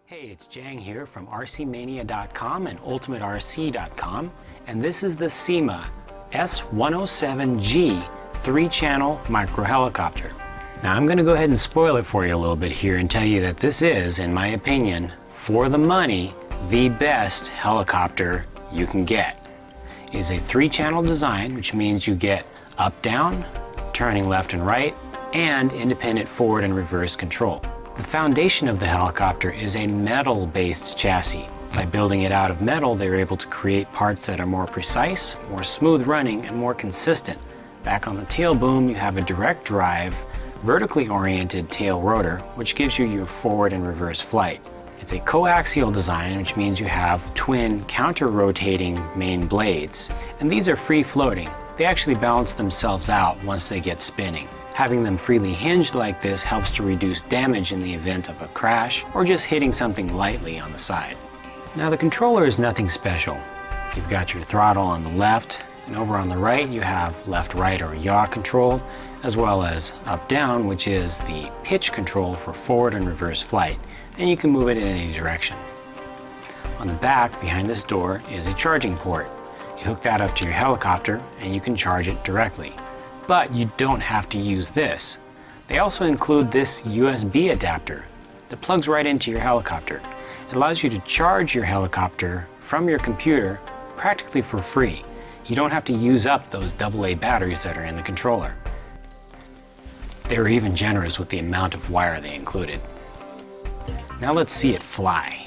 Hey, it's Jang here from RCmania.com and UltimateRC.com, and this is the SYMA S107G 3-channel micro helicopter. Now I'm going to go ahead and spoil it for you a little bit here and tell you that this is, in my opinion, for the money, the best helicopter you can get. It is a 3-channel design, which means you get up-down, turning left and right, and independent forward and reverse control. The foundation of the helicopter is a metal-based chassis. By building it out of metal, they're able to create parts that are more precise, more smooth running, and more consistent. Back on the tail boom, you have a direct drive, vertically oriented tail rotor, which gives you your forward and reverse flight. It's a coaxial design, which means you have twin counter-rotating main blades. And these are free-floating. They actually balance themselves out once they get spinning. Having them freely hinged like this helps to reduce damage in the event of a crash or just hitting something lightly on the side. Now the controller is nothing special. You've got your throttle on the left, and over on the right you have left-right or yaw control, as well as up-down, which is the pitch control for forward and reverse flight, and you can move it in any direction. On the back, behind this door, is a charging port. You hook that up to your helicopter and you can charge it directly. But you don't have to use this. They also include this USB adapter that plugs right into your helicopter. It allows you to charge your helicopter from your computer practically for free. You don't have to use up those AA batteries that are in the controller. They were even generous with the amount of wire they included. Now let's see it fly.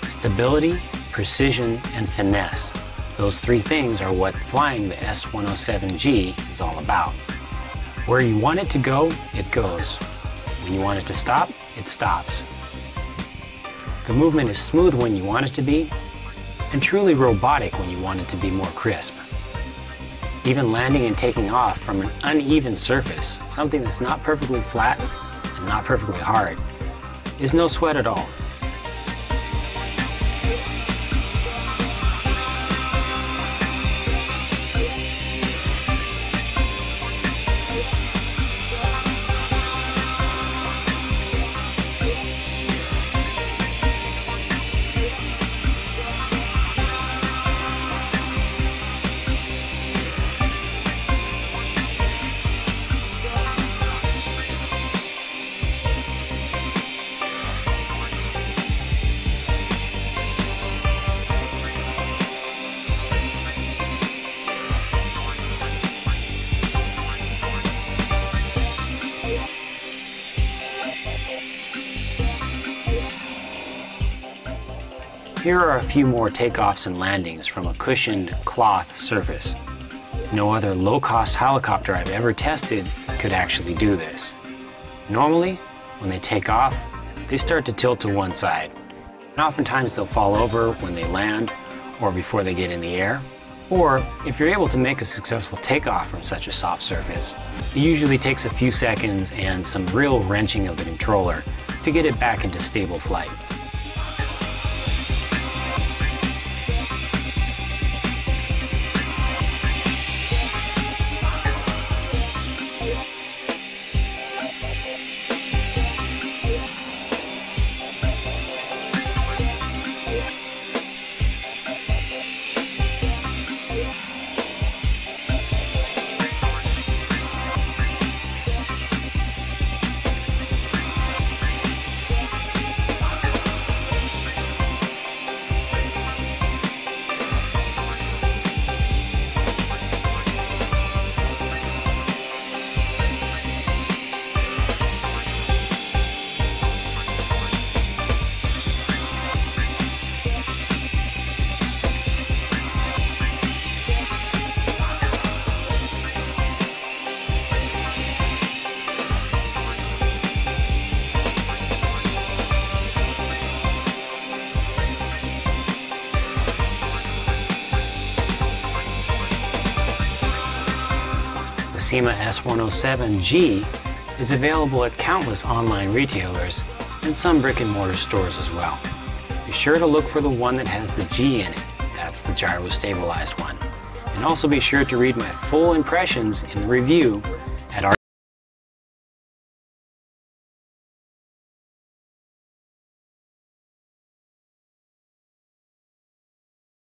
Stability, precision, and finesse. Those three things are what flying the S107G is all about. Where you want it to go, it goes. When you want it to stop, it stops. The movement is smooth when you want it to be, and truly robotic when you want it to be more crisp. Even landing and taking off from an uneven surface, something that's not perfectly flat and not perfectly hard, is no sweat at all. Here are a few more takeoffs and landings from a cushioned cloth surface. No other low-cost helicopter I've ever tested could actually do this. Normally, when they take off, they start to tilt to one side. And oftentimes they'll fall over when they land or before they get in the air. Or if you're able to make a successful takeoff from such a soft surface, it usually takes a few seconds and some real wrenching of the controller to get it back into stable flight. SYMA S107G is available at countless online retailers and some brick and mortar stores as well. Be sure to look for the one that has the G in it. That's the gyro stabilized one. And also be sure to read my full impressions in the review